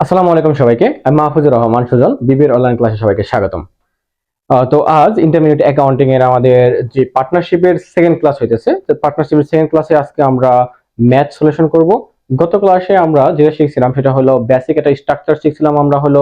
আসসালামু আলাইকুম সবাইকে। আমি মাহফুজুর রহমান সুজন, বিবির অনলাইন ক্লাসে সবাইকে স্বাগতম। তো আজ ইন্টারমিডিয়েট অ্যাকাউন্টিং এর আমাদের যে পার্টনারশিপের সেকেন্ড ক্লাস হইতেছে। তো পার্টনারশিপের সেকেন্ড ক্লাসে আজকে আমরা ম্যাথ সলিউশন করব। গত ক্লাসে আমরা যেটা শিখছিলাম সেটা হলো বেসিক একটা স্ট্রাকচার শিখছিলাম আমরা হলো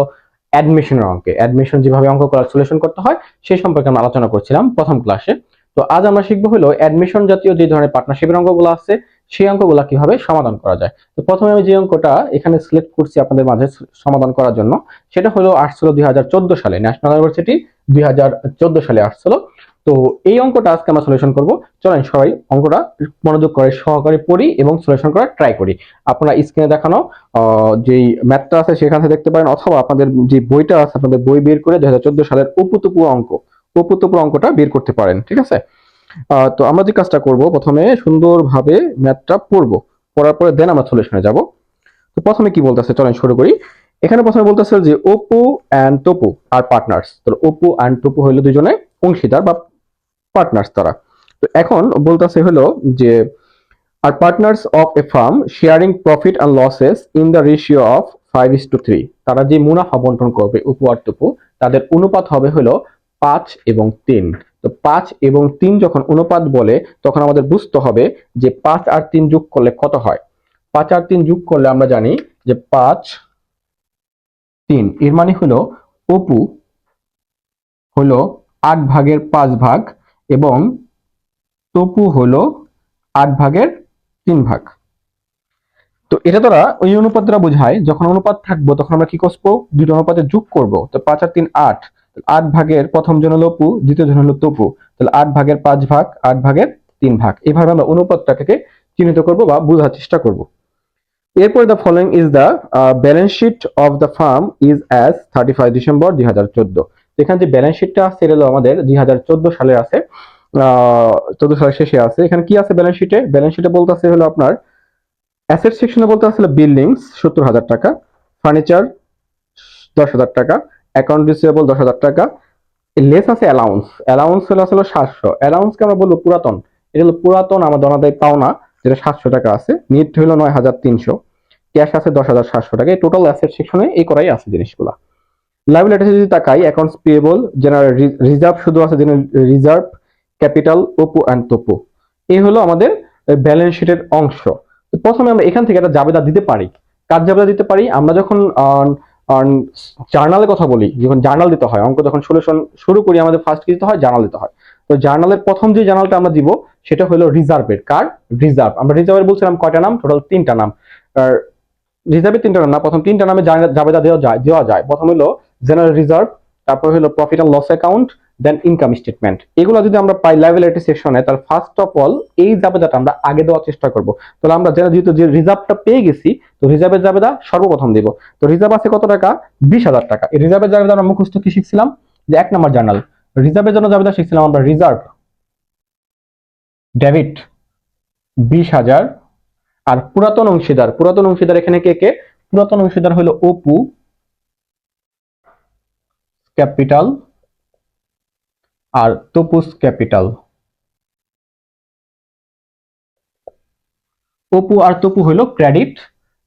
অ্যাডমিশনের অঙ্কে। অ্যাডমিশন যেভাবে অঙ্ক করা সলিউশন করতে হয় সেই সম্পর্কে আমরা আলোচনা করছিলাম প্রথম ক্লাসে। তো আজ আমরা শিখবো হলো অ্যাডমিশন জাতীয় যে ধরনের পার্টনারশিপের অঙ্কগুলো আছে সেই অঙ্কগুলো কিভাবে সমাধান করা যায়। তো প্রথমে আমি যে অঙ্কটা এখানে সিলেক্ট করছি আপনাদের মাঝে সমাধান করার জন্য সেটা হলো আসছিল 2014 সালে ন্যাশনাল ইউনিভার্সিটি 2014 সালে আসছিল। তো এই অঙ্কটা আজকে আমরা সলিউশন করব। চলেন সবাই অঙ্কটা মনোযোগ করে সহকারে পড়ি এবং সলিউশন করার ট্রাই করি। আপনারা স্ক্রিনে দেখানো যেই ম্যাথটা আছে সেখান থেকে দেখতে পারেন, অথবা আপনাদের যে বইটা আছে আপনাদের বই বের করে 2014 সালের উপতুপু অঙ্কটা বের করতে পারেন। ঠিক আছে? তো আমরা যে কাজটা করব, প্রথমে সুন্দরভাবে ম্যাথটা পড়বো, পড়ার পরে দেন আমরা সলিউশনে যাব। তো প্রথমে কি বলতেছে চলেন শুরু করি। এখানে প্রথমে বলতেছে যে Apu and Tapu are partners. তো অপু এন্ড তপু হলো দুজনে অংশীদার বা পার্টনার্স তারা। তো এখন বলতেছে হলো যে are partners of a firm sharing profit and losses in the ratio of 5:3। তারা যে মুনাফা বন্টন করবে অপু আর তপু, তাদের অনুপাত হবে হলো 5:3। তো 5:3 যখন অনুপাত বলে তখন আমাদের বুঝতে হবে যে 5 আর 3 যোগ করলে কত হয়। 5 আর 3 যোগ করলে আমরা জানি যে 5:3 এর মানে হলো অপু হলো 8/5 এবং তপু হলো 8/3। তো এটা দ্বারা ওই অনুপাত দ্বারা বোঝায় যখন অনুপাত থাকবো তখন আমরা কি করবো, দুটো অনুপাতে যোগ করব। তো 5 আর 3 8, 8 ভাগের প্রথম জন হলো অপু, দ্বিতীয় জন হলো তপু, তাহলে 8/5 8/3। এইভাবে আমরা অনুপাতটাকে চিহ্নিত করব বা বোঝার চেষ্টা করব। এরপর the following is the balance sheet of the firm is as 31 December 2014। এখানে যে ব্যালেন্স শিটটা আছে এটা হলো আমাদের 2014 সালে আছে, 14 সালের শেষে আছে। এখানে কি আছে ব্যালেন্স শিটে? ব্যালেন্স শিটে বলতেছে হলো আপনার অ্যাসেট সেকশনে বলতে আসলে বিল্ডিংস 70,000 টাকা, ফার্নিচার 10,000 টাকা, অ্যাকাউন্ট রিসিভেবল 10,000 টাকা, লেস আছে অ্যালাউন্স। অ্যালাউন্স হলো আসলে 700। অ্যালাউন্সকে আমরা বলবো পুরাতন। এটা হলো পুরাতন আমার অনাদায় পাওনা, যেটা 700 টাকা আছে। নিট হলো 9,300, ক্যাশ আছে 10,700 টাকা। এই টোটাল অ্যাসেট সেকশনে এই করাই আছে জিনিসগুলো। লাইবিলিটিতে যদি তাকাই, অ্যাকাউন্টস পেয়েবল, জেনারেল রিজার্ভ শুধু আছে, general reserve, capital, Apu and Tapu. এই হলো আমাদের ব্যালেন্স শিটের অংশ। প্রথমে আমরা এখান থেকে একটা জাবেদা দিতে পারি। কার জাবেদা দিতে পারি? আমরা যখন জার্নালের কথা বলি, যখন জার্নাল দিতে হয়, অঙ্ক যখন সলিউশন শুরু করি আমাদের ফার্স্ট কি দিতে হয়? জার্নাল দিতে হয়। তো জার্নালের প্রথম যে জার্নালটা আমরা দিব সেটা হলো রিজার্ভের। কার? রিজার্ভ। আমরা রিজার্ভের বলছিলাম কয়টা নাম? টোটাল 3টা নাম। আর রিজার্ভে 3টা নাম না, প্রথম 3টা নামে জাবেদা দেওয়া যায়। প্রথম হলো জেনারেল রিজার্ভ, তারপর হলো profit and loss account, then income statement. এগুলো যদি আমরা পাই লাইবিলিটি সেকশনে, তাহলে ফার্স্ট অফ অল এই জাবেদাটা আমরা আগে দেওয়ার চেষ্টা করব। তাহলে আমরা যেহেতু যে রিজার্ভটা পেয়ে গেছি, তো রিজার্ভের জাবেদা সর্বপ্রথম দিব। তো রিজার্ভ আছে কত টাকা? 20,000 টাকা। এই রিজার্ভের জাবেদা আমরা মুখস্থ কি শিখছিলাম? যে 1 নম্বর জার্নাল রিজার্ভের জন্য জাবেদা শিখছিলাম আমরা, রিজার্ভ ডেবিট 20,000। আর পুরাতন অংশীদার এখানে কে কে? পুরাতন অংশীদার হলো অপু, ক্যাপিটাল, আর তপুস ক্যাপিটাল। অপু আর তপু হলো ক্রেডিট।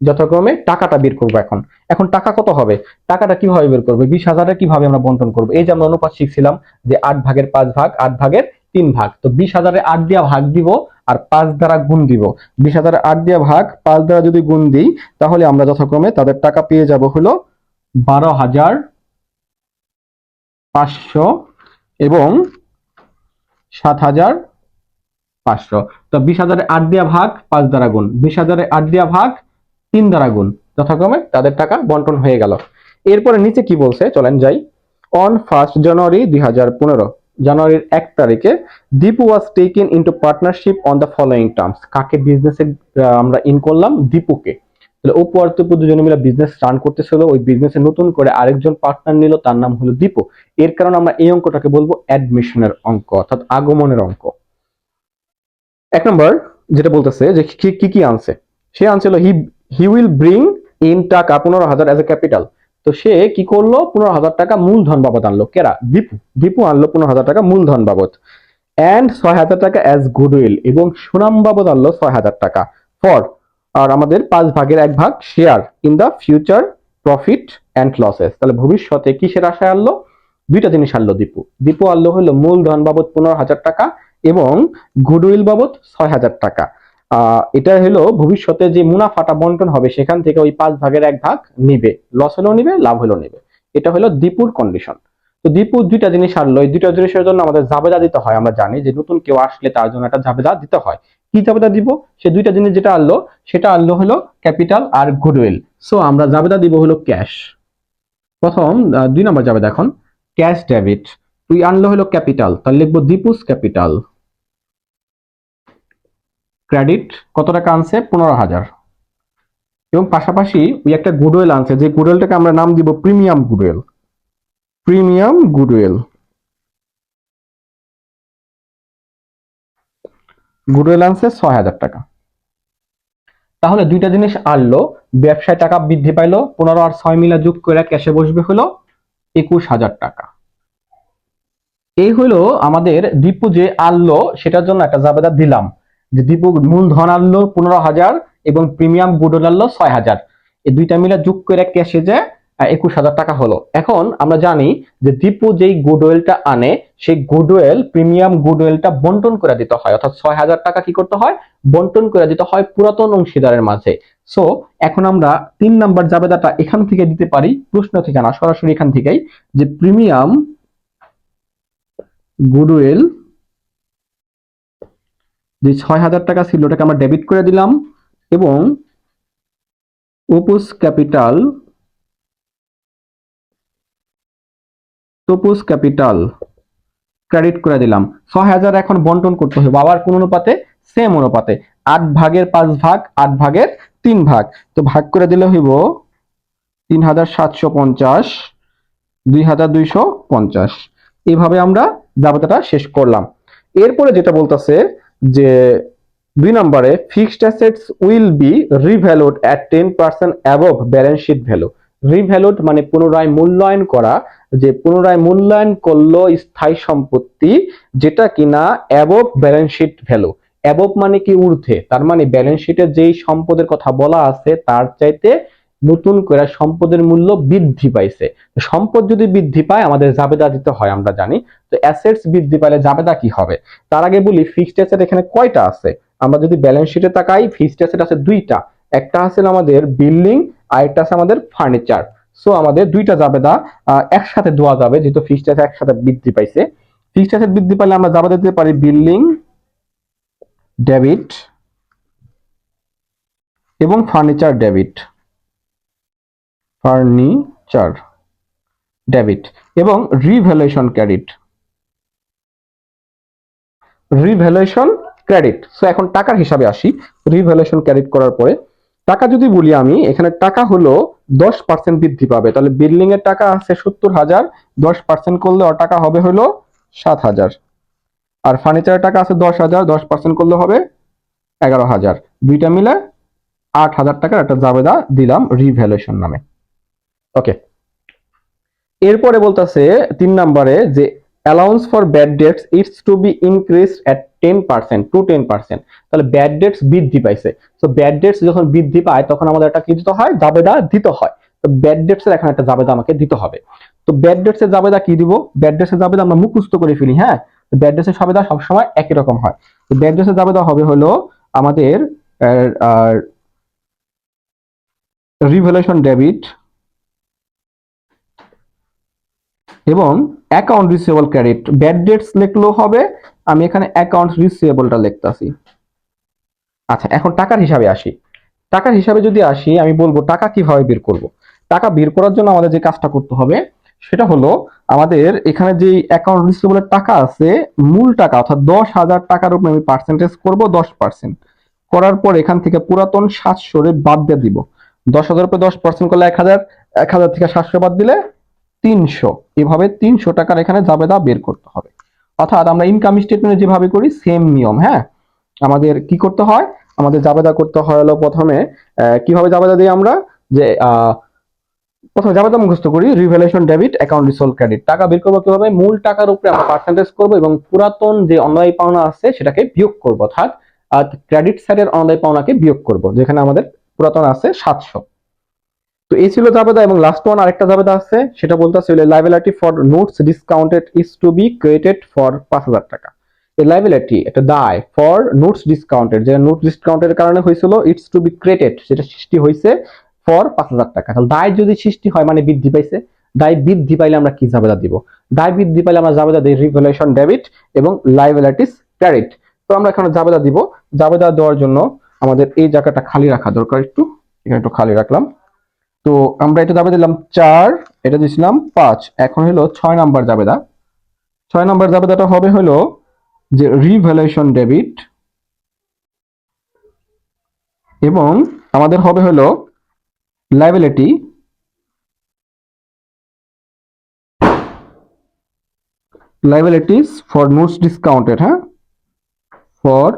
যথাক্রমে টাকাটা বের করবো। এখন এখন টাকা কত হবে? টাকাটা কিভাবে বের করবো? 20,000 কিভাবে আমরা বন্টন করবো? এই যে আমরা অনুপাত শিখছিলাম যে 8/5 8/3। তো 20,000 8 দিয়া ভাগ দিব আর 5 দ্বারা গুণ দিব। 20,000 8 দিয়া ভাগ 5 দ্বারা যদি গুণ দিই তাহলে আমরা যথাক্রমে তাদের টাকা পেয়ে যাব হলো 12,500 এবং 7,500। তো 20,000 8 দিয়া ভাগ 5 দ্বারা গুণ, 20,000 8 দিয়া ভাগ 3 দ্বারা গুণ, যথাক্রমে তাদের টাকা বন্টন হয়ে গেল। এরপরে নিচে কি বলছে চলেন যাই। অন 1 জানুয়ারি 2015, জানুয়ারির 1 তারিখে Dipu was taken into partnership on the following terms. কাকে বিজনেসে আমরা ইন করলাম? দীপুকে। তাহলে অপু আর তপু দুজনে মিলে বিজনেস রান করতেছিল, ওই বিজনেসে নতুন করে আরেকজন পার্টনার নিল, তার নাম হলো দীপু। এর কারণে আমরা এই অঙ্কটাকে বলবো অ্যাডমিশনের অঙ্ক, অর্থাৎ আগমনের অঙ্ক। 1 নম্বর যেটা বলতেছে যে কি কি আনছে, সে আনছিল হি উইল ব্রিং ইন টাকা 15,000 এজ এ ক্যাপিটাল। তো সে কি করলো? 15,000 টাকা মূলধন বাবদ আনলো। কেরা? দীপু আনলো 15,000 টাকা মূলধন বাবদ। অ্যান্ড 6,000 টাকা অ্যাজ গুডউইল, এবং সুনাম বাবদ আনলো 6,000 টাকা। ফর, আর আমাদের 5/1 share in the future profit and losses. তাহলে ভবিষ্যতে কিসের আশায় আনলো? দুইটা জিনিস আনলো দীপু। দীপু আনলো হলো মূলধন বাবদ 15,000 টাকা এবং গুডউইল বাবদ 6,000 টাকা। এটা হলো ভবিষ্যতে যে মুনাফাটা বন্টন হবে সেখান থেকে ওই 5 ভাগের 1 ভাগ নিবে, লস হলেও নিবে, লাভ হলেও নিবে। এটা হলো দীপুর কন্ডিশন। তো দীপু দুইটা জিনিস আনলো, এই দুইটা জিনিসের জন্য আমাদের জাবেদা দিতে হয়। আমরা জানি যে নতুন কেউ আসলে তার জন্য একটা জাবেদা দিতে হয়। কি জাবেদা দিব? সে দুইটা জিনিস যেটা আনলো সেটা আনলো হলো ক্যাপিটাল আর গুডউইল। সো আমরা জাবেদা দিব হলো ক্যাশ। প্রথম 2 নম্বর জাবেদা এখন ক্যাশ ডেবিট। তুই আনলো হলো ক্যাপিটাল, তাহলে লিখবো দীপুস ক্যাপিটাল। ক্রেডিট কত টাকা আনছে? 15,000। এবং পাশাপাশি ওই একটা গুডউইল আনছে, যে গুডউইলটাকে আমরা নাম দিব premium goodwill. Premium goodwill. Goodwill আনছে 6,000 টাকা। তাহলে দুইটা জিনিস আনলো, ব্যবসায় টাকা বৃদ্ধি পাইলো, 15 আর 6 মিলা যোগ করে ক্যাশে বসবে হলো 21,000 টাকা। এই হলো আমাদের দীপু যে আনলো সেটার জন্য একটা জাবেদা দিলাম, যে দীপু মূলধন আনলো 15,000 এবং প্রিমিয়াম গুডউইল আনলো 6,000। এই দুইটা মিলে যোগ করে ক্যাশে যে 21,000 টাকা হলো। এখন আমরা জানি যে দীপু যেই গুডউইলটা আনে সেই গুডউইল প্রিমিয়াম গুডউইলটা বন্টন করে দিতে হয়, অর্থাৎ 6,000 টাকা কি করতে হয়? বন্টন করে দিতে হয় পুরাতন অংশীদারের মাঝে। সো এখন আমরা 3 নাম্বার জাবেদাটা এখান থেকে দিতে পারি, প্রশ্ন থেকে না, সরাসরি এখান থেকেই, যে প্রিমিয়াম গুডউইল যে 6,000 টাকা ছিল ওটাকে আমরা ডেবিট করে দিলাম এবং ওপুস ক্যাপিটাল ক্রেডিট করে দিলাম। 6,000 এখন বন্টন করতে হবে আবার কোন অনুপাতে? সেম অনুপাতে, 8 ভাগের 5 ভাগ, 8 ভাগের 3 ভাগ। তো ভাগ করে দিলে হইব 3,750, 2,250। এইভাবে আমরা জাবেদাটা শেষ করলাম। এরপরে যেটা বলতেছে যে 2 নম্বরে fixed assets will be revalued at 10% above balance sheet value. Revalued মানে পুনরায় মূল্যায়ন করা, যে পুনরায় মূল্যায়ন করলো স্থায়ী সম্পত্তি যেটা কিনা above balance sheet value. Above মানে কি? ঊর্ধ্বে। তার মানে ব্যালেন্স শিটে যেই সম্পদের কথা বলা আছে তার চাইতে নতুন করে সম্পদের মূল্য বৃদ্ধি পাইছে। সম্পদ যদি বৃদ্ধি পায় আমাদের জাবেদা দিতে হয়, আমরা জানি। তো অ্যাসেটস বৃদ্ধি পাইলে জাবেদা কি হবে? তার আগে বলি ফিক্সড অ্যাসেট এখানে কয়টা আছে। আমরা যদি ব্যালেন্স শিটে তাকাই, ফিক্সড অ্যাসেট আছে 2টা। একটা আছে আমাদের বিল্ডিং আর একটা আছে আমাদের ফার্নিচার। সো আমাদের 2টা জাবেদা একসাথে দেওয়া যাবে, যেহেতু ফিক্সড অ্যাসেট একসাথে বৃদ্ধি পাইছে। ফিক্সড অ্যাসেট বৃদ্ধি পাইলে আমরা জাবেদা দিতে পারি বিল্ডিং ডেবিট এবং ফার্নিচার ডেবিট। ফার্নিচার ডেবিট এবং revaluation credit. Revaluation credit. So এখন টাকার হিসাবে আসি। রিভ্যালুয়েশন ক্রেডিট করার পরে টাকা যদি বলি আমি, এখানে টাকা হলো 10% বৃদ্ধি পাবে। তাহলে বিল্ডিং এর টাকা আছে 70,000, 10% করলে ওর টাকা হবে হলো 7,000। আর ফার্নিচারের টাকা আছে 10,000, 10% করলে হবে 11,000। দুইটা মিলে 8,000 টাকার একটা জাবেদা দিলাম রিভ্যালুয়েশন নামে। ওকে, এরপরে বলতেছে 3 নম্বরে যে allowance for bad debts it's to be increased at 10% to 10%। তাহলে ব্যাড ডেটস বৃদ্ধি পাইছে। তো ব্যাড ডেটস যখন বৃদ্ধি পায় তখন আমাদের একটা কি দিতে হয়? জাবেদা দিতে হয়। তো ব্যাড ডেটস এর এখন একটা জাবেদা আমাকে দিতে হবে। তো ব্যাড ডেটস এর জাবেদা কি দিব? ব্যাড ডেটস এর জাবেদা আমরা মুখস্থ করে ফেলি, হ্যাঁ। তো ব্যাড ডেটস এর জাবেদা সবসময় একই রকম হয়। তো ব্যাড ডেটস এর জাবেদা হবে হলো আমাদের রিভ্যালুয়েশন ডেবিট এবং account receivable credit. Bad debts লিখলেও হবে, আমি এখানে অ্যাকাউন্ট রিসিভেবলটা লিখতাছি। আচ্ছা, এখন টাকার হিসাবে আসি। টাকার হিসাবে যদি আসি, আমি বলবো টাকা কিভাবে বের করব। টাকা বের করার জন্য আমাদের যে কাজটা করতে হবে সেটা হলো আমাদের এখানে যে অ্যাকাউন্ট রিসিভেবলের টাকা আছে, মূল টাকা অর্থাৎ 10,000 টাকার উপরে আমি পার্সেন্টেজ করব 10%। করার পর এখান থেকে পুরাতন 700 বাদ দিয়ে দিব। 10,000 উপরে 10% করলে 1,000, 1,000 থেকে 700 বাদ দিলে 300। এভাবে 300 টাকার এখানে জাবেদা বের করতে হবে। অর্থাৎ আমরা ইনকাম স্টেটমেন্টে যেভাবে করি সেম নিয়ম, হ্যাঁ। আমাদের কি করতে হয়? আমাদের জাবেদা করতে হয় হলো প্রথমে কিভাবে জাবেদা দিই আমরা, যে প্রথমে জাবেদা মুখস্থ করি, revaluation debit account receivable credit. টাকা বের করবো কিভাবে? মূল টাকার উপরে আমরা পার্সেন্টেজ করব এবং পুরাতন যে অন্যায় পাওনা আছে সেটাকে বিয়োগ করব, অর্থাৎ ক্রেডিট সাইডের অন্যায় পাওনাকে বিয়োগ করব, যেখানে আমাদের পুরাতন আছে 700। তো এই ছিল জাবেদা, এবং লাস্ট ওয়ান আরেকটা জাবেদা আছে, সেটা বলতেছে liability for notes discounted is to be created for 5,000 টাকা। এই লাইবিলিটি একটা দায় ফর নোটস ডিসকাউন্টেড, যেটা নোট ডিসকাউন্টের কারণে হয়েছিল, ইটস টু বি ক্রিয়েটেড সেটা সৃষ্টি হয়েছে ফর 5,000 টাকা। তাহলে দায় যদি সৃষ্টি হয় মানে বৃদ্ধি পাইছে, দায় বৃদ্ধি পাইলে আমরা কি জাবেদা দিব? দায় বৃদ্ধি পাইলে আমরা জাবেদা দিই রিভ্যালুয়েশন ডেবিট এবং লাইবিলিটিস ক্রেডিট। তো আমরা এখানে জাবেদা দিব। জাবেদা দেওয়ার জন্য আমাদের এই জায়গাটা খালি রাখা দরকার, একটু এখানে একটু খালি রাখলাম। তো আমরা এটা জাবেদা দিলাম 4, এটা দিছিলাম 5, এখন হলো 6 নাম্বার জাবেদা। 6 নাম্বার জাবেদাটা হবে হলো যে রিভ্যালুয়েশন ডেবিট, এবং আমাদের হবে হলো liability liabilities for notes discounted, হ্যাঁ, ফর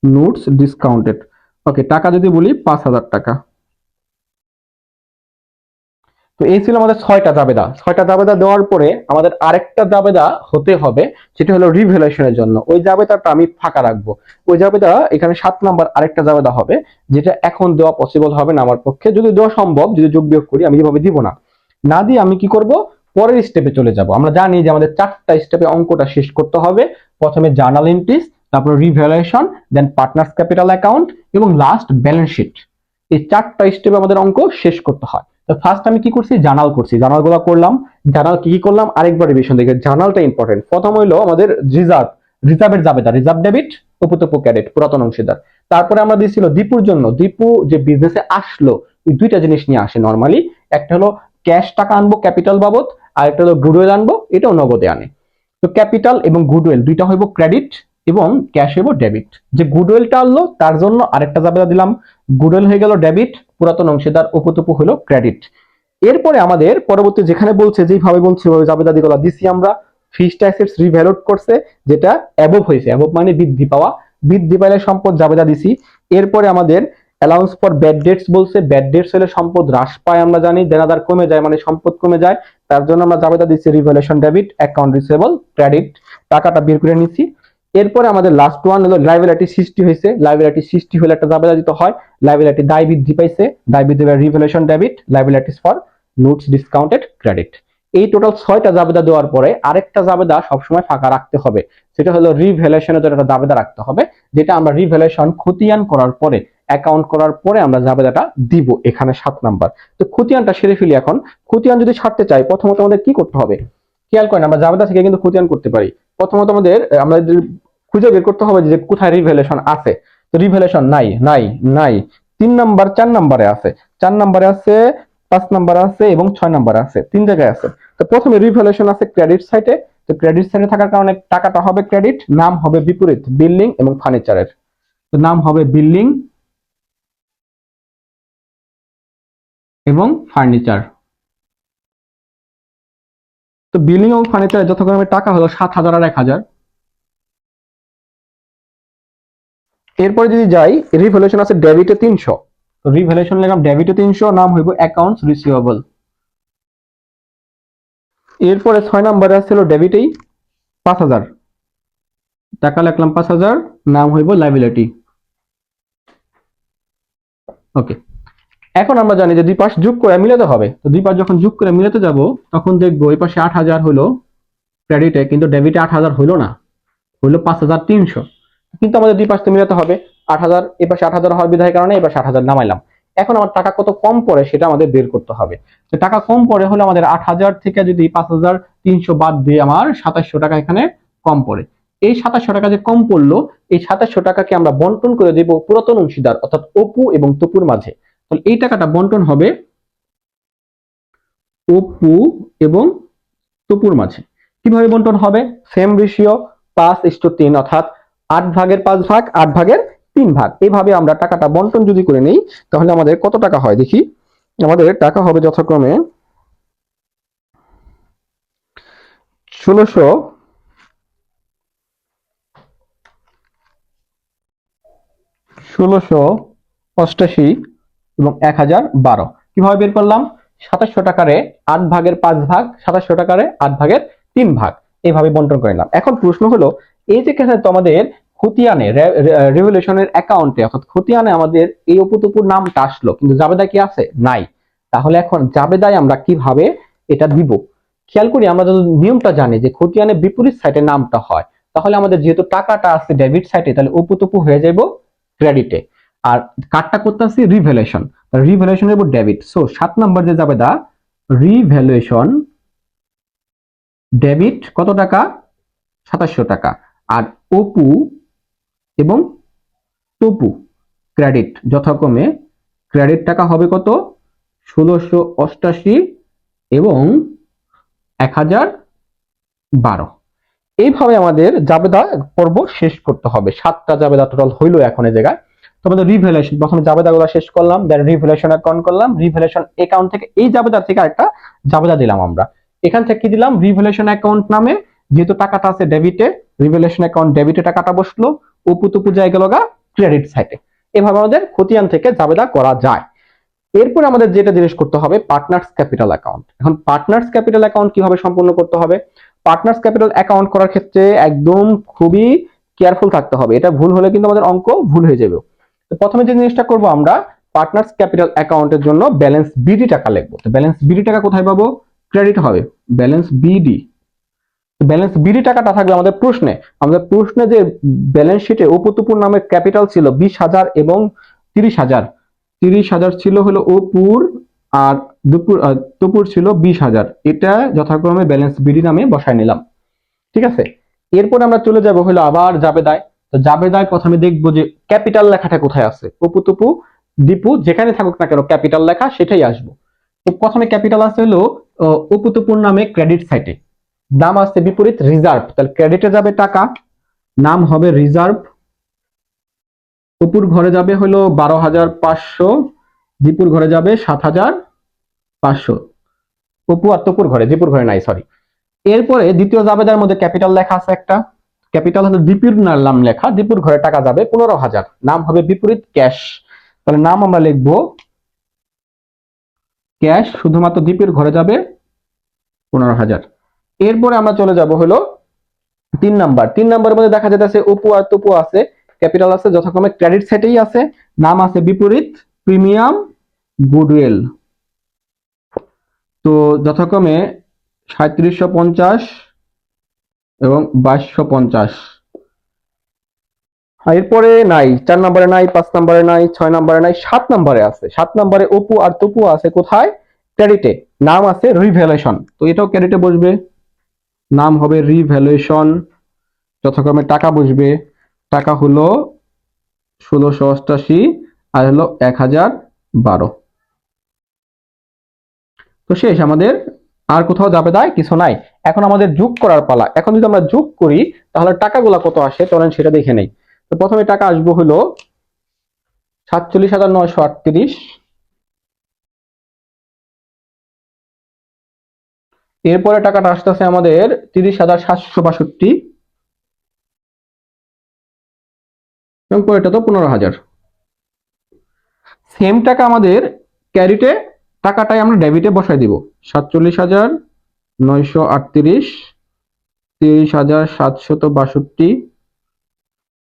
নোটস ডিসকাউন্টেড। ওকে, টাকা যদি বলি 5,000 টাকা। তো এই ছিল আমাদের 6টা জাবেদা। 6টা জাবেদা দেওয়ার পরে আমাদের আরেকটা জাবেদা হতে হবে, সেটা হলো রিভ্যালুয়েশনের জন্য। ওই জাবেদাটা আমি ফাঁকা রাখবো। ওই জাবেদা এখানে 7 নাম্বার আরেকটা জাবেদা হবে, যেটা এখন দেওয়া পসিবল হবে না আমার পক্ষে। যদি দেওয়া সম্ভব, যদি যোগ বিয়োগ করি, আমি যেভাবে দিব না, না দিয়ে আমি কি করব, পরের স্টেপে চলে যাব। আমরা জানি যে আমাদের 4টা স্টেপে অঙ্কটা শেষ করতে হবে। প্রথমে জার্নাল এন্ট্রিজ, তারপর রিভ্যালুয়েশন, দেন পার্টনার্স ক্যাপিটাল অ্যাকাউন্ট, এবং লাস্ট ব্যালেন্স শিট। এই 4টা স্টেপে আমাদের অঙ্ক শেষ করতে হয়। তো ফার্স্ট আমি কি করছি, জার্নাল করছি, জার্নালগুলো করলাম। জার্নাল কি কি করলাম আরেকবার রিভিশন দেখে, জার্নালটা ইম্পর্টেন্ট। প্রথম হইলো আমাদের রিজার্ভের জাবেদা, রিজার্ভ ডেবিট, অপুতপু ক্রেডিট, পুরাতন অংশীদার। তারপরে আমরা দিয়েছিল দীপুর জন্য, দীপু যে বিজনেসে আসলো, ওই দুইটা জিনিস নিয়ে আসে নরমালি। একটা হলো ক্যাশ টাকা আনবো ক্যাপিটাল বাবদ, আর একটা হলো গুডউইল আনবো, এটাও নগদে আনে। তো ক্যাপিটাল এবং গুডউইল দুইটা হইব ক্রেডিট, এবং ক্যাশ হইব ডেবিট। যে গুডউইলটা আনলো তার জন্য আরেকটা জাবেদা দিলাম, গুডউইল হয়ে গেল ডেবিট, পুরাতন অংশীদার অপুতপু হলো ক্রেডিট। এরপরে আমাদের পরবর্তী যেখানে বলছে, যেভাবে বলছে ওই জাবেদা দিগুলো দিছি আমরা। ফিক্সড অ্যাসেটস রিভ্যালুড করছে, যেটা অ্যাবভ হয়েছে, অ্যাবভ মানে বৃদ্ধি পাওয়া, বৃদ্ধি পাইলে সম্পদ জাবেদা দিছি। এরপরে আমাদের অ্যালাউন্স ফর ব্যাড ডেটস বলছে, ব্যাড ডেটস হলে সম্পদ হ্রাস পায়, আমরা জানি দেনাদার কমে যায় মানে সম্পদ কমে যায়, তার জন্য আমরা জাবেদা দিচ্ছি revaluation debit, account receivable credit, টাকাটা বের করে নিচ্ছি। এরপরে আমাদের লাস্ট ওয়ান হলো লাইবিলিটি সৃষ্টি হয়েছে, লাইবিলিটি সৃষ্টি হলে একটা জাবেদা দিতে হয়, লাইবিলিটি দায় বৃদ্ধি পাইছে, দায় বৃদ্ধি পায় revaluation debit, liabilities for notes discounted credit. এই টোটাল 6টা জাবেদা দেওয়ার পরে আরেকটা জাবেদা সবসময় ফাঁকা রাখতে হবে, সেটা হলো রিভ্যালুয়েশনের জন্য একটা জাবেদা রাখতে হবে, যেটা আমরা রিভ্যালুয়েশন খতিয়ান করার পরে, অ্যাকাউন্ট করার পরে আমরা জাবেদাটা দিব, এখানে 7 নাম্বার। তো খতিয়ানটা সেরে ফেলি এখন। খতিয়ান যদি ছাড়তে চাই, প্রথমত আমাদের কি করতে হবে, খেয়াল করেন, আমরা জাবেদা থেকে কিন্তু খতিয়ান করতে পারি। প্রথমত আমাদের খুঁজে বের করতে হবে যে কোথায় রিভ্যালুয়েশন আছে। তো রিভ্যালুয়েশন নাই নাই নাই, 3 নাম্বার 4 নাম্বারে আছে, 4 নাম্বারে আছে, 5 নাম্বার আছে, এবং 6 নাম্বার আছে, 3 জায়গায় আছে। তো প্রথমে রিভ্যালুয়েশন আছে ক্রেডিট সাইডে। তো ক্রেডিট সাইডে থাকার কারণে টাকাটা হবে ক্রেডিট, নাম হবে বিপরীত বিল্ডিং এবং ফার্নিচারের। তো নাম হবে বিল্ডিং এবং ফার্নিচার। তো বিল্ডিং এবং ফার্নিচারের যথাক্রমে টাকা হলো 7,000 আর 1,000। এরপরে যদি যাই, রিভ্যালুয়েশন আছে ডেবিটে 300। তো রিভ্যালুয়েশন লিখলাম ডেবিটে 300, নাম হইব অ্যাকাউন্টস রিসিভেবল। এরপরে 6 নাম্বারে ছিল ডেবিটেই 5,000 টাকা, লিখলাম 5,000, নাম হইব লাইবিলিটি। ওকে, এখন আমরা জানি যে দুই পাশ যোগ করে মিলাতে হবে। তো দুই পাশ যখন যোগ করে মিলাতে যাব, তখন দেখবো এই পাশে 8,000 হলো ক্রেডিটে, কিন্তু ডেবিটে 8,000 হলো না, হলো 5,300। কিন্তু আমাদের দুই পাশ তো মিলাতে হবে। 8,000 এই পাশে 8,000 হওয়ার বিধায় কারণে এই পাশে 8,000 নামাইলাম। এখন আমার টাকা কত কম পড়ে সেটা আমাদের বের করতে হবে। তো টাকা কম পড়ে হলে আমাদের 8,000 থেকে যদি 5,300 বাদ দিয়ে আমার 2700 টাকা এখানে কম পড়ে। এই 2700 টাকা যে কম পড়লো, এই 2700 টাকাকে আমরা বন্টন করে দেব পুরাতন অংশীদার অর্থাৎ অপু এবং তপুর মাঝে। তাহলে এই টাকাটা বন্টন হবে অপু এবং তপুর মাঝে। কিভাবে বন্টন হবে, সেম রেশিও 5:3, অর্থাৎ 8 ভাগের 5 ভাগ, 8 ভাগের 3 ভাগ। এইভাবে আমরা টাকাটা বন্টন যদি করে নেই, তাহলে আমাদের কত টাকা হয় দেখি। আমাদের টাকা হবে যথাক্রমে 1,688 এবং 1,012। কিভাবে বের করলাম, 2700 টাকারে 8 ভাগের 5 ভাগ, 2700 টাকারে 8 ভাগের 3 ভাগ, এইভাবে বন্টন করে নিলাম। এখন প্রশ্ন হলো, এই যে এখানে তো আমাদের খতিয়ানে রিভ্যালুয়েশনের অ্যাকাউন্টে, অর্থাৎ খতিয়ানে আমাদের এই অপুতপুর নামটা আসলো, কিন্তু জাবেদা কি আছে, নাই। তাহলে এখন জাবেদায় আমরা কিভাবে এটা দিব? খেয়াল করি, আমরা যদি নিয়মটা জানি যে খতিয়ানের বিপরীত সাইডে নামটা হয়, তাহলে আমাদের যেহেতু টাকাটা আছে ডেবিট সাইডে, তাহলে উপটুকু হয়ে যাব ক্রেডিটে। আর কার্ডটা করতে আসছি রিভ্যালুয়েশন, রিভ্যালুয়েশনের উপর ডেবিট। সো 7 নাম্বার যে জাবেদা, রিভ্যালুয়েশন ডেবিট কত টাকা? 2700 টাকা। আর অপু এবং তপু ক্রেডিট যথাক্রমে, ক্রেডিট টাকা হবে কত? 1688 এবং 1012। এইভাবে আমাদের জাবেদা পর্ব শেষ করতে হবে। 7টা জাবেদা টোটাল হইলো এখন এই জায়গায়। তো আমাদের রিভ্যালুয়েশন, প্রথমে জাবেদাগুলো শেষ করলাম, দেন রিভ্যালুয়েশন অ্যাকাউন্ট করলাম। রিভ্যালুয়েশন অ্যাকাউন্ট থেকে এই জাবেদা থেকে আরেকটা জাবেদা দিলাম আমরা। এখান থেকে কি দিলাম? রিভ্যালুয়েশন অ্যাকাউন্ট নামে, যেহেতু টাকাটা আছে ডেবিটে, রিভ্যালুয়েশন অ্যাকাউন্ট ডেবিটে টাকাটা বসলো, উপুতুপু জায়গা লগা ক্রেডিট সাইডে। এভাবে আমাদের খতিয়ান থেকে জাবেদা করা যায়। এরপর আমাদের যেটা জিনিস করতে হবে, পার্টনার্স ক্যাপিটাল অ্যাকাউন্ট। এখন পার্টনার্স ক্যাপিটাল অ্যাকাউন্ট কিভাবে সম্পন্ন করতে হবে? পার্টনার্স ক্যাপিটাল অ্যাকাউন্ট করার ক্ষেত্রে একদম খুবই কেয়ারফুল থাকতে হবে, এটা ভুল হলে কিন্তু আমাদের অঙ্ক ভুল হয়ে যাবে। তো প্রথমে যে জিনিসটা করব, আমরা পার্টনার্স ক্যাপিটাল অ্যাকাউন্টের জন্য ব্যালেন্স বিডি টাকা লিখবো। তো ব্যালেন্স বিডি টাকা কোথায় পাবো? ক্রেডিট হবে ব্যালেন্স বিডি। ব্যালেন্স বিডি টাকাটা থাকবে আমাদের প্রশ্নে। আমাদের প্রশ্নে যে ব্যালেন্স শিটে উপতুপুর নামে ক্যাপিটাল ছিল 20,000 এবং 30,000। 30,000 ছিল হলো অপুর, আর তপুর ছিল 20,000। এটা যথাক্রমে ব্যালেন্স বিডি নামে বসায় নিলাম। ঠিক আছে, এরপর আমরা চলে যাব হলো আবার জাবেদায়। তো জাবেদায় প্রথমে দেখবো যে ক্যাপিটাল লেখাটা কোথায় আছে। উপতুপু দীপু যেখানে থাকুক না কেন ক্যাপিটাল লেখা সেটাই আসবো। তো প্রথমে ক্যাপিটাল আছে হলো উপতুপুর নামে ক্রেডিট সাইটে, নাম আছে বিপরীত রিজার্ভ, তাহলে ক্রেডিটে যাবে টাকা, নাম হবে রিজার্ভ। অপুর ঘরে যাবে হলো 12,500, দীপুর ঘরে যাবে 7,500। অপু আর তপুর ঘরে, দীপুর ঘরে নাই, সরি। এরপরে দ্বিতীয় জাবেদার মধ্যে ক্যাপিটাল লেখা আছে একটা, ক্যাপিটাল হলো দীপুর নাম লেখা, দীপুর ঘরে টাকা যাবে 15,000, নাম হবে বিপরীত ক্যাশ। তাহলে নাম আমরা লিখবো ক্যাশ, শুধুমাত্র দীপুর ঘরে যাবে 15,000। এরপরে আমরা চলে যাব হলো 3 নাম্বার। 3 নাম্বারের মধ্যে দেখা যাচ্ছে অপু আর তপু আছে, ক্যাপিটাল আছে যথাক্রমে ক্রেডিট সাইটেই আছে, নাম আছে বিপরীত প্রিমিয়াম গুডউইল। তো যথাক্রমে 3750 এবং 2250। এরপরে নাই, 4 নাম্বারে নাই, 5 নাম্বারে নাই, 6 নাম্বারে নাই, 7 নাম্বারে আছে। 7 নাম্বারে অপু আর তপু আছে কোথায়? ক্রেডিটে, নাম আছে রিভ্যালুয়েশন। তো এটাও ক্রেডিটে বসবে, নাম হবে রিভ্যালুয়েশন। যথাক্রমে টাকা বসবে, টাকা হলো 1688 আর হলো 1012। তো শেষ আমাদের, আর কোথাও যাবে দায় কিছু নাই। এখন আমাদের যোগ করার পালা। এখন যদি আমরা যোগ করি তাহলে টাকাগুলা কত আসে চলেন সেটা দেখে নেই। তো প্রথমে টাকা আসবো হলো 47,938। এরপরে টাকাটা আসতেছে আমাদের 30,762 এবং পরেরটা তো 15,000। সেম টাকা আমাদের ক্যারিটে টাকাটাই আমরা ডেবিটে বসাই দিব। 47,938, 30,762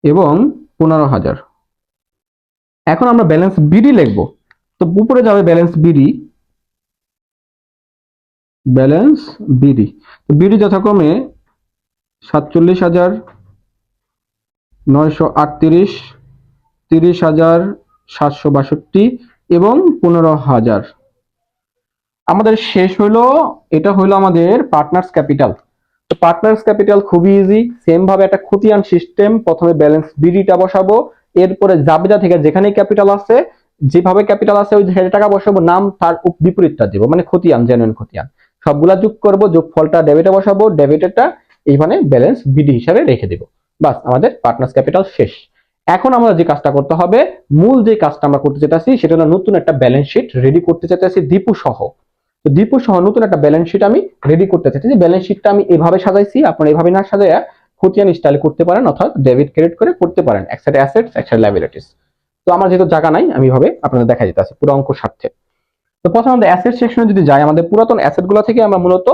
এবং 15,000। এখন আমরা ব্যালেন্স বিডি লিখবো। তো উপরে যাবে ব্যালেন্স বিডি, ব্যালেন্স বিডি। তো বিডি যথাক্রমে 47,938, 30,762 এবং 15,000। আমাদের শেষ হলো, এটা হলো আমাদের পার্টনার্স ক্যাপিটাল। তো পার্টনার্স ক্যাপিটাল খুবই ইজি, সেম ভাবে একটা খতিয়ান সিস্টেম। প্রথমে ব্যালেন্স বিডিটা বসাবো, এরপরে জাবেদা থেকে যেখানে ক্যাপিটাল আছে, যেভাবে ক্যাপিটাল আছে ওই টাকা বসাবো, নাম তার বিপরীতটা দিব, মানে খতিয়ান, জেনুইন খতিয়ান সবগুলা যোগ করব, যোগফলটা ডেবিটে বসাবো, ডেবিটেরটা এইখানে ব্যালেন্স বিডি হিসাবে রেখে দিব। বাস, আমাদের পার্টনার্স ক্যাপিটাল শেষ। এখন আমরা যে কাজটা করতে হবে, মূল যে কাজটা আমরা করতে চাইতেছি সেটা হলো নতুন একটা ব্যালেন্স শিট রেডি করতে চাইতেছি দীপু সহ। তো দীপু সহ নতুন একটা ব্যালেন্স শিট আমি রেডি করতে চাইছি। ব্যালেন্স শিটটা আমি এভাবে সাজাইছি, আপনারা এভাবে না সাজাইয়া খতিয়ান স্টাইলে করতে পারেন, অর্থাৎ ডেবিট ক্রেডিট করে করতে পারেন, এক সাইডে অ্যাসেটস এক সাইডে লায়াবিলিটিস। তো আমার যেহেতু জায়গা নাই আমি এভাবে আপনাদের দেখা যেতেছে পুরো অঙ্ক স্বার্থে। তো প্রথমে আমাদের অ্যাসেট সেকশনে যদি যাই, আমাদের পুরাতন অ্যাসেট গুলো থেকে আমরা মূলত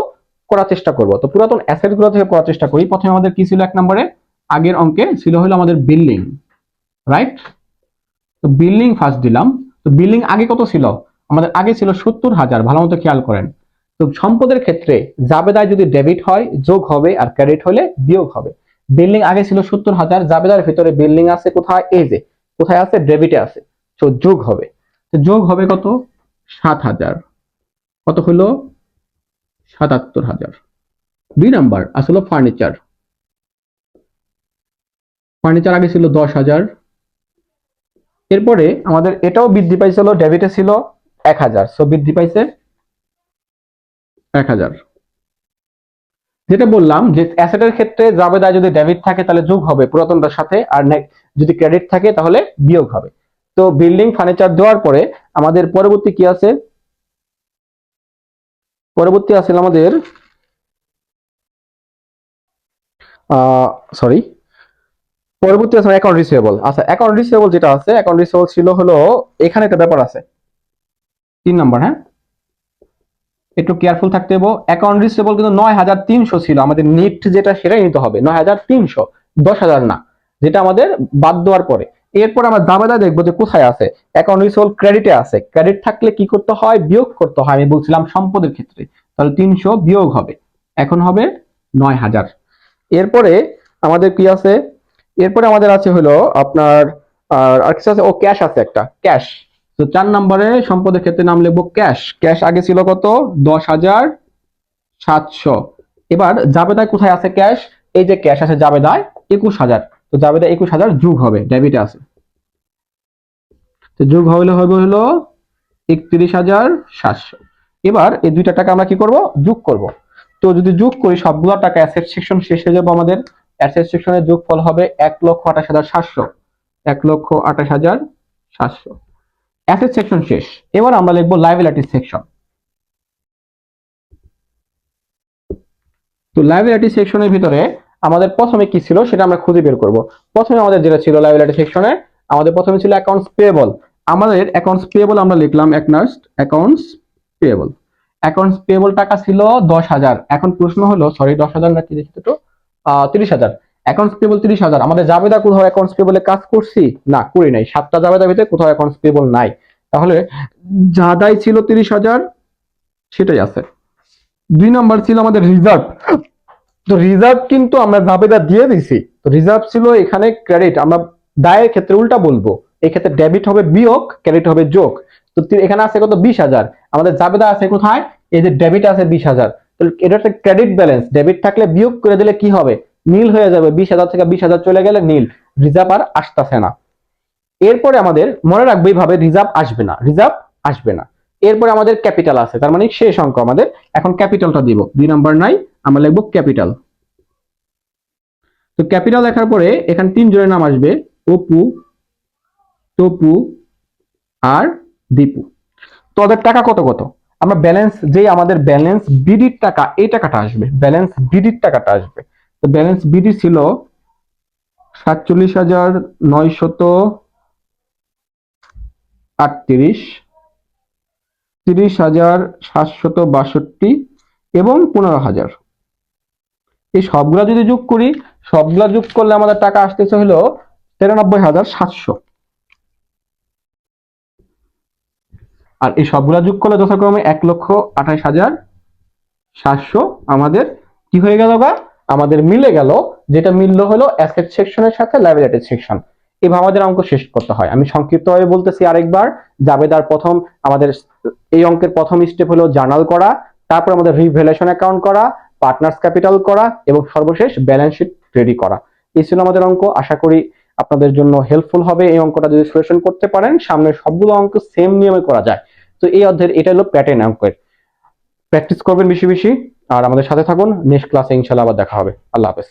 করার চেষ্টা করব। তো পুরাতন অ্যাসেট গুলো থেকে করার চেষ্টা করি। প্রথমে আমাদের কি ছিল? 1 নম্বরে আগের অঙ্কে ছিল হলো আমাদের বিল্ডিং, রাইট? তো বিল্ডিং ফার্স্ট দিলাম। তো বিল্ডিং আগে কত ছিল? আমাদের আগে ছিল 70,000, ভালো মতো খেয়াল করেন। তো সম্পদের ক্ষেত্রে জাবেদায় যদি ডেবিট হয় যোগ হবে, আর ক্রেডিট হলে বিয়োগ হবে। বিল্ডিং আগে ছিল 70,000, জাবেদার ভিতরে বিল্ডিং আছে কোথায়, এই যে কোথায় আছে, ডেবিটে আছে, তো যোগ হবে। তো যোগ হবে কত, 7,000, কত হলো 77,000। 2 নাম্বার আসলে ফার্নিচার, ফার্নিচার আগে ছিল 10,000, এরপরে আমাদের এটাও বৃদ্ধি পাইছিল, ডেবিটে ছিল 1,000, সো বৃদ্ধি পাইছে 1,000। যেটা বললাম যে অ্যাসেটের ক্ষেত্রে জাবেদায় যদি ডেবিট থাকে তাহলে যোগ হবে পুরাতনটার সাথে, আর যদি ক্রেডিট থাকে তাহলে বিয়োগ হবে। তো বিল্ডিং ফার্নিচার দেওয়ার পরে আমাদের পরবর্তী কি আছে, পরবর্তী আছে আমাদের সরি, পরবর্তী আছে অ্যাকাউন্ট রিসিভেবল। আচ্ছা, অ্যাকাউন্ট রিসিভেবল যেটা আছে, অ্যাকাউন্ট রিসিভেবল ছিল হলো এখানে একটা ব্যাপার আছে, 3 নাম্বার, হ্যাঁ একটু কেয়ারফুল থাকতে হবে। অ্যাকাউন্ট রিসিভেবল কিন্তু 9,300 ছিল, আমাদের নিট যেটা সেটাই নিতে হবে 9,300, 10,000 না, যেটা আমাদের বাদ দেওয়ার পরে। এরপর আমরা দাবেদা দেখবো যে কোথায় আছে, অ্যাকাউন্ট রিসিভেবল ক্রেডিটে আছে, ক্রেডিট থাকলে কি করতে হয়, বিয়োগ করতে হয়। আমি বলছিলাম সম্পদের ক্ষেত্রে, তাহলে 300 বিয়োগ হবে, এখন হবে 9,000। এরপরে আমাদের কি আছে, এরপরে আমাদের আছে হলো আপনার আর কিছু আছে, ও ক্যাশ আছে একটা, ক্যাশ। তো 4 নম্বরে সম্পদের ক্ষেত্রে নাম লিখবো ক্যাশ। ক্যাশ আগে ছিল কত, 10,700। এবার জাবেদায় কোথায় আছে ক্যাশ, এই যে ক্যাশ আছে জাবেদায় 21,000, তো জাবেদায় 21,000 যোগ হবে, ডেবিটে আছে, তো যোগ হলে হবে হলো 31,700। এবার এই দুইটা টাকা আমরা কি করব, যোগ করব। তো যদি যোগ করি সবগুলো টাকা, অ্যাসেট সেকশন শেষ হয়ে যাবে আমাদের, অ্যাসেট সেকশনের যোগফল হবে 1,28,700, 1,28,700। অ্যাসেট সেকশন শেষ। এবার আমরা লিখবো লায়াবিলিটি সেকশন। তো লায়াবিলিটি সেকশনের ভিতরে আমাদের প্রথমে কি ছিল সেটা আমরা খুঁজে বের করব। প্রথমে আমাদের যেটা ছিল লায়াবিলিটি সেকশনে, আমাদের প্রথমে ছিল অ্যাকাউন্টস পেয়েবল। আমাদের অ্যাকাউন্টস পেয়েবল আমরা লিখলাম এক নাস্ট অ্যাকাউন্টস পেয়েবল। অ্যাকাউন্টস পেয়েবল টাকা ছিল 10,000। এখন প্রশ্ন হলো, সরি 10,000 নাকি, দেখি তো 30,000। Accounts payable 30,000। আমাদের জাবেদা কোথাও অ্যাকাউন্টস পেয়েবলে কাজ করছি, না করি নাই, 7টা জাবেদার ভিতরে কোথাও অ্যাকাউন্টস পেয়েবল নাই, তাহলে যাদাই ছিল 30,000 সেটাই আছে। 2 নাম্বার ছিল আমাদের রিজার্ভ। তো রিজার্ভ কিন্তু আমরা জাবেদা দিয়ে দিছি, তো রিজার্ভ ছিল এখানে ক্রেডিট, আমরা দায়ের ক্ষেত্রে উল্টা বলবো, এই ক্ষেত্রে ডেবিট হবে বিয়োগ, ক্রেডিট হবে যোগ। তো এখানে আছে কত, 20,000, আমাদের জাবেদা আছে কোথায়, এই যে ডেবিট আছে 20,000, তো এটা একটা ক্রেডিট ব্যালেন্স, ডেবিট থাকলে বিয়োগ করে দিলে কি হবে, নীল হয়ে যাবে, 20,000 থেকে 20,000 চলে গেলে নীল, রিজার্ভ আর আসতেছে না। এরপরে আমাদের মনে রাখবো এইভাবে, রিজার্ভ আসবে না, রিজার্ভ আসবে না। এরপরে আমাদের ক্যাপিটাল আছে, তার মানে শেষ অঙ্ক আমাদের, এখন ক্যাপিটালটা দিব, 2 নাম্বার নাই, আমরা লিখবো ক্যাপিটাল। তো ক্যাপিটাল লেখার পরে এখানে 3 জনের নাম আসবে, অপু, তপু আর দীপু। তো ওদের টাকা কত কত, আমরা ব্যালেন্স, যে আমাদের ব্যালেন্স বিডির টাকা, এই টাকাটা আসবে, ব্যালেন্স বিডির টাকাটা আসবে। তো ব্যালেন্স বিডি ছিল 47,938, 30,762 এবং 15,000। এই সবগুলা যদি যোগ করি, সবগুলা যোগ করলে আমাদের টাকা আসতেছে হলো 93,700। আর এই সবগুলা যোগ করলে যথাক্রমে 1,28,700 আমাদের কি হয়ে গেল গা, আমাদের মিলে গেল, যেটা মিলল হলো অ্যাসেট সেকশনের সাথে লায়াবিলিটি সেকশন। এভাবে আমাদের অঙ্ক শেষ করতে হয়। আমি সংক্ষিপ্তভাবে বলতেছি আরেকবার, জাবেদার প্রথম আমাদের এই অঙ্কের প্রথম স্টেপ হলো জার্নাল করা, তারপর আমাদের রিভ্যালুয়েশন অ্যাকাউন্ট করা, পার্টনার্স ক্যাপিটাল করা এবং সর্বশেষ ব্যালেন্স শিট রেডি করা। এই ছিল আমাদের অঙ্ক। আশা করি আপনাদের জন্য হেল্পফুল হবে এই অঙ্কটা যদি সলিউশন করতে পারেন। সামনে সবগুলো অঙ্ক সেম নিয়মে করা যায়। তো এই অধ্যায়ের এটা হলো প্যাটার্ন অঙ্কের, প্র্যাকটিস করবেন বেশি বেশি, আর আমাদের সাথে থাকুন। নেক্সট ক্লাসে ইনশাআল্লাহ আবার দেখা হবে। আল্লাহ হাফেজ।